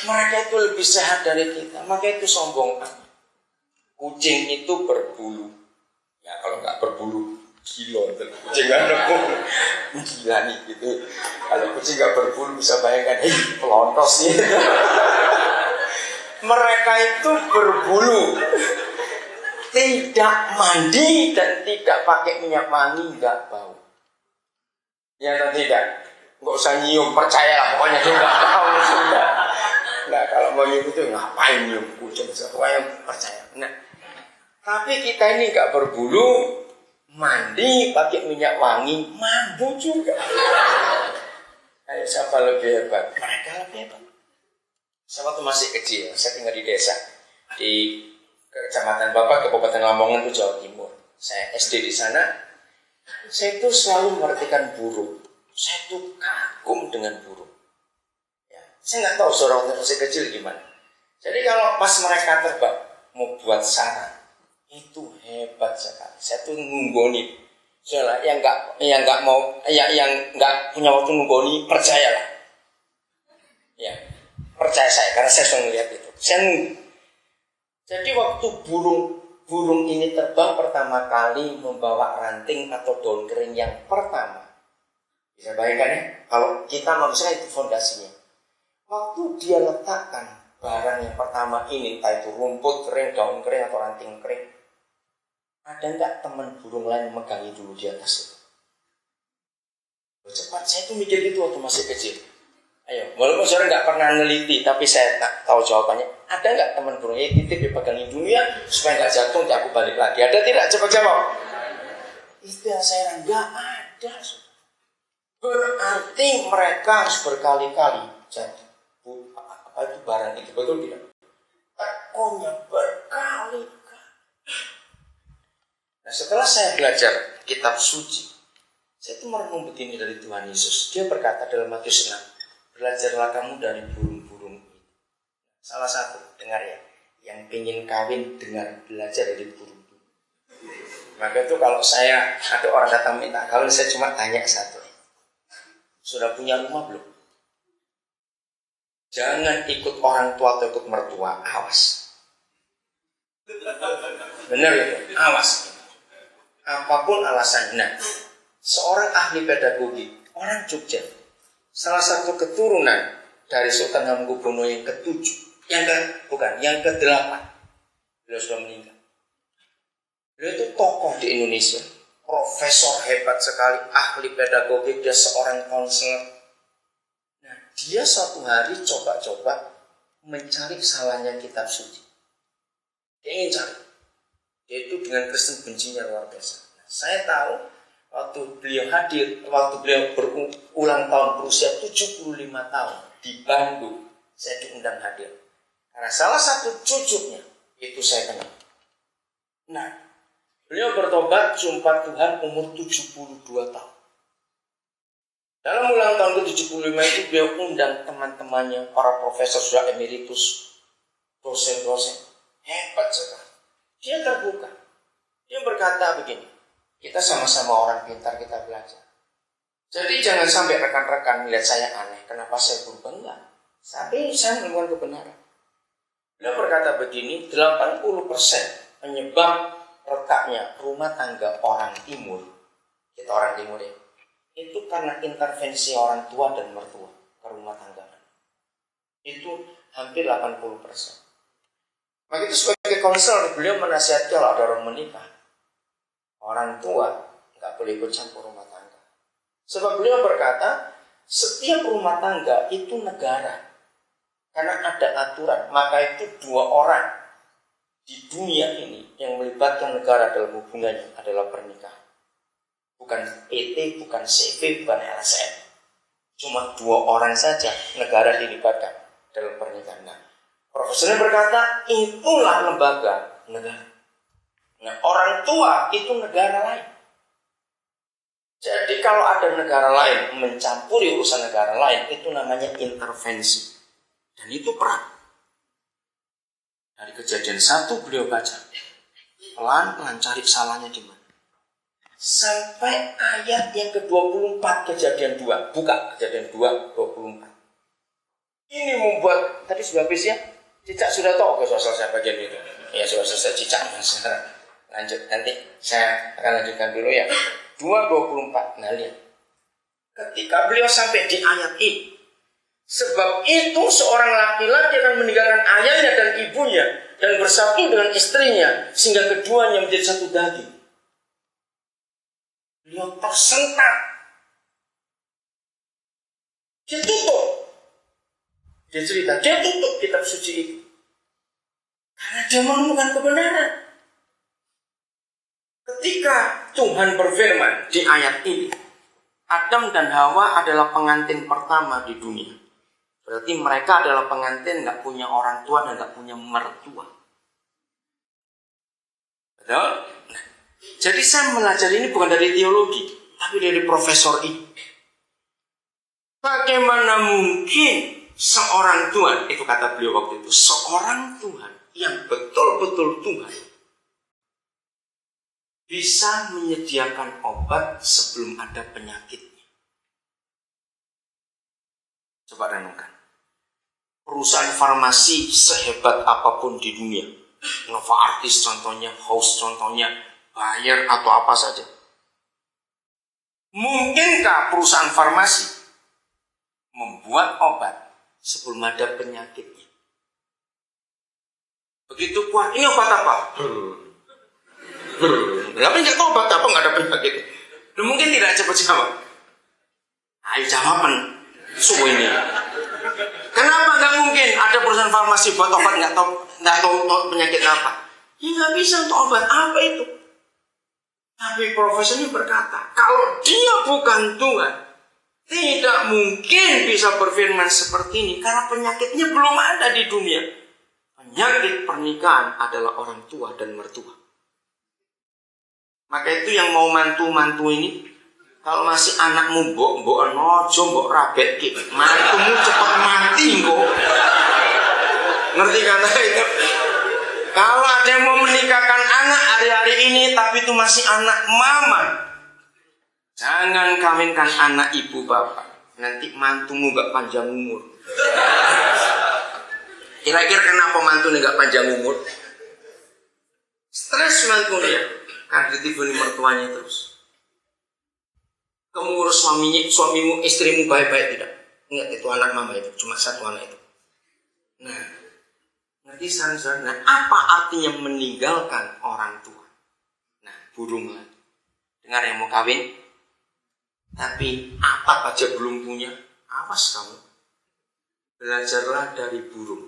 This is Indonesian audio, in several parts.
Mereka itu lebih sehat dari kita, maka itu sombong. Kucing itu berbulu. Ya kalau nggak berbulu, gila. Kucing nggak berbulu, gila nih gitu. Kalau kucing nggak berbulu bisa bayangkan, pelontos nih. Mereka itu berbulu, tidak mandi dan tidak pakai minyak wangi, nggak bau. Ya atau tidak? Nggak usah nyium, percayalah pokoknya dia nggak bau sudah. Nah kalau mau nyium itu ngapain nyium kucing? Pokoknya percaya. Nah, tapi kita ini nggak berbulu, mandi pakai minyak wangi, mampu juga. Ayo siapa lebih hebat? Mereka lebih hebat. Saya waktu masih kecil, saya tinggal di desa di Kecamatan Bapak, Kabupaten Lamongan itu Jawa Timur. Saya SD di sana. Saya itu selalu memperhatikan burung. Saya itu kagum dengan burung. Ya, saya nggak tahu seorang masih kecil gimana. Jadi kalau pas mereka terbang mau buat sarang, itu hebat sekali. Saya tuh nunggoni. Soalnya yang nggak punya waktu nunggoni, percayalah. Ya, percaya saya karena saya sudah melihat itu. Saya nunggu. Jadi waktu burung ini terbang pertama kali membawa ranting atau daun kering yang pertama. Bisa bayangkan ya, kalau kita manusia itu fondasinya. Waktu dia letakkan barang yang pertama ini, entah itu rumput kering, daun kering atau ranting kering, ada enggak teman burung lain megangi dulu di atas itu? Cepat, saya tuh mikir gitu waktu masih kecil. Ayo, walaupun saudara nggak pernah neliti, tapi saya tak tahu jawabannya. Ada nggak teman burung titip dipegangin dulu ya, supaya nggak jatuh, nanti aku balik lagi. Ada tidak? Coba jawab. Itu yang saya nggak ada. Berarti mereka harus berkali-kali. Jadi, apa itu barang itu betul tidak? Tekonya berkali-kali. Nah, setelah saya belajar kitab suci, saya itu merenung begini dari Tuhan Yesus. Dia berkata dalam Matius 6, belajarlah kamu dari burung-burung itu. Salah satu, dengar ya, yang ingin kawin dengar, belajar dari burung-burung. Maka itu kalau saya ada orang datang minta kawin, saya cuma tanya satu, sudah punya rumah belum? Jangan ikut orang tua atau ikut mertua, awas. Benar itu, awas. Apapun alasannya. Nah, seorang ahli pedagogi, orang Jogja, salah satu keturunan dari Sultan Hamengkubuwono yang ke-7, yang ke-8. Beliau sudah meninggal. Beliau itu tokoh di Indonesia, profesor hebat sekali, ahli pedagogi, dia seorang konselor. Nah, dia suatu hari coba-coba mencari salahnya kitab suci. Dia ingin cari. Dia itu dengan Kristen bencinya luar biasa. Nah, saya tahu waktu beliau berulang tahun berusia 75 tahun di Bandung, saya diundang hadir. Karena salah satu cucunya itu saya kenal. Nah, beliau bertobat jumpa Tuhan umur 72 tahun. Dalam ulang tahun ke-75 itu beliau undang teman-temannya, para profesor sudah emeritus, dosen-dosen. Hebat sekali. Dia terbuka. Dia berkata begini, kita sama-sama orang pintar, kita belajar. Jadi jangan sampai rekan-rekan melihat saya aneh. Kenapa saya berubah? Enggak. Tapi saya melakukan kebenaran. Beliau berkata begini, 80% penyebab retaknya rumah tangga orang timur, kita orang timur ya, itu karena intervensi orang tua dan mertua ke rumah tangga. Itu hampir 80%. Maka itu sebagai konselor, beliau menasihati kalau ada orang menikah, orang tua nggak boleh ikut campur rumah tangga. Sebab beliau berkata, setiap rumah tangga itu negara. Karena ada aturan, maka itu 2 orang di dunia ini yang melibatkan negara dalam hubungannya adalah pernikahan. Bukan PT, bukan CV, bukan LSM. Cuma 2 orang saja negara dilibatkan dalam pernikahan. Nah, profesornya berkata, itulah lembaga negara. Nah, orang tua itu negara lain. Jadi kalau ada negara lain mencampuri urusan negara lain, itu namanya intervensi. Dan itu perang. Dari Kejadian 1 beliau baca, pelan-pelan cari salahnya di mana. Sampai ayat yang ke-24 Kejadian 2, buka Kejadian 2, 24. Ini membuat, tadi sudah habis ya? Cicak sudah tahu ke soal saya bagian itu. Ya sudah selesai cicak. Lanjut, nanti saya akan lanjutkan dulu ya. 2:24. Nah lihat. Ketika beliau sampai di ayat ini, sebab itu seorang laki-laki akan meninggalkan ayahnya dan ibunya dan bersatu dengan istrinya sehingga keduanya menjadi satu daging. Beliau tersentak. Dia tutup. Dia cerita, dia tutup kitab suci itu. Karena dia menemukan kebenaran. Ketika Tuhan berfirman di ayat ini, Adam dan Hawa adalah pengantin pertama di dunia. Berarti mereka adalah pengantin, gak punya orang tua dan gak punya mertua. Betul? Nah, jadi saya belajar ini bukan dari teologi, tapi dari profesor ini. Bagaimana mungkin seorang Tuhan, itu kata beliau waktu itu, seorang Tuhan yang betul-betul Tuhan bisa menyediakan obat sebelum ada penyakitnya. Coba renungkan. Perusahaan farmasi sehebat apapun di dunia, Novartis contohnya, House contohnya, Bayer atau apa saja. Mungkinkah perusahaan farmasi membuat obat sebelum ada penyakitnya? Begitu kuat, ini obat apa? Tapi nggak tahu obat apa, nggak ada penyakit. Mungkin tidak cepat jawab. Ayo jawaban suhu ini. Kenapa nggak mungkin ada perusahaan farmasi buat obat nggak tahu penyakit apa? Ya nggak bisa untuk obat apa itu. Tapi profesor ini berkata, kalau dia bukan Tuhan, tidak mungkin bisa berfirman seperti ini karena penyakitnya belum ada di dunia. Penyakit pernikahan adalah orang tua dan mertua. Maka itu yang mau mantu-mantu ini, kalau masih anakmu mbok nojo mbok rabek ki, mantumu cepat mati kok. Ngerti kata itu? Kalau ada yang mau menikahkan anak hari-hari ini tapi itu masih anak mama, jangan kawinkan anak ibu bapak. Nanti mantumu gak panjang umur. Kira-kira kenapa mantunya gak panjang umur? Stres mantunya. Karena ditibuni mertuanya terus. Kamu urus suamimu, istrimu baik-baik tidak? Ingat itu anak mama itu, cuma satu anak itu. Nah, ngerti saran-saran. Nah, apa artinya meninggalkan orang tua? Nah, burung lagi. Dengar yang mau kawin, tapi apa aja belum punya, awas kamu. Belajarlah dari burung.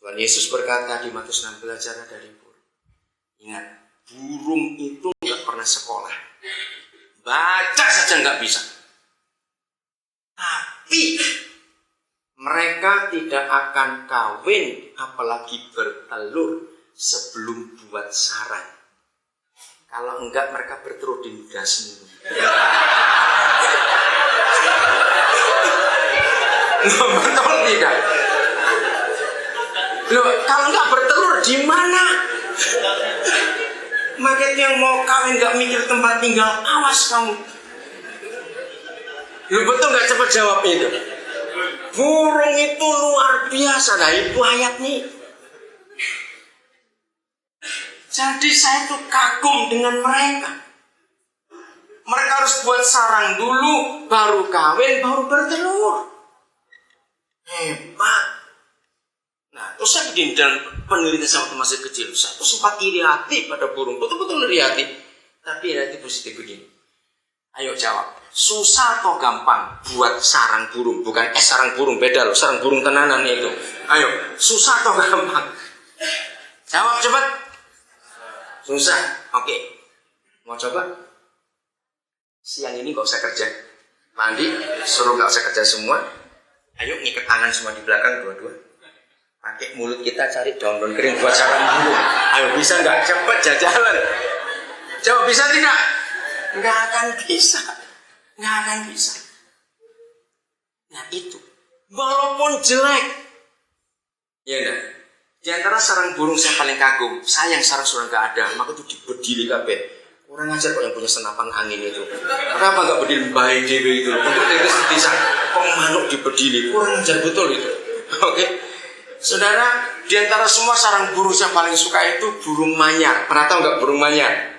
Tuhan Yesus berkata di Matius 6, belajarlah dari burung. Ingat, burung itu nggak pernah sekolah, baca saja nggak bisa. Tapi mereka tidak akan kawin, apalagi bertelur sebelum buat sarang. Kalau enggak mereka bertelur di muda semua. Betul tidak? Loh, kalau enggak bertelur di mana? Maka yang mau kawin gak mikir tempat tinggal, awas kamu. Lu betul gak cepat jawab itu? Burung itu luar biasa. Nah itu ayat nih. Jadi saya tuh kagum dengan mereka. Mereka harus buat sarang dulu, baru kawin, baru bertelur. Hebat. Nah, terus saya begini dan penelitian saya waktu masih kecil, saya tuh sempat iri hati pada burung, betul-betul iri hati. Tapi iri hati positif begini. Ayo jawab, susah atau gampang buat sarang burung? Bukan sarang burung, beda loh, sarang burung tenanan itu. Ayo, susah atau gampang? Jawab cepat. Susah, oke. Mau coba? Siang ini gak usah kerja. Mandi, suruh gak usah kerja semua. Ayo ngikat tangan semua di belakang dua-dua. Pakai mulut kita cari daun-daun kering buat sarang burung. Ayo bisa nggak? Cepet jajalan. Coba bisa tidak? Nggak akan bisa. Nggak akan bisa. Nah itu. Walaupun jelek. Ya enggak? Di antara sarang burung saya paling kagum. Sayang sarang sudah nggak ada. Maka itu dibedili kabeh. Orang ajar kok yang punya senapan angin itu. Kenapa nggak bedil bayi dewe itu? Untuk tetes desa. Kok manuk dibedili? Kurang ajar betul itu. Oke. Saudara, di antara semua sarang burung yang paling suka itu burung manyar. Pernah tahu nggak burung manyar?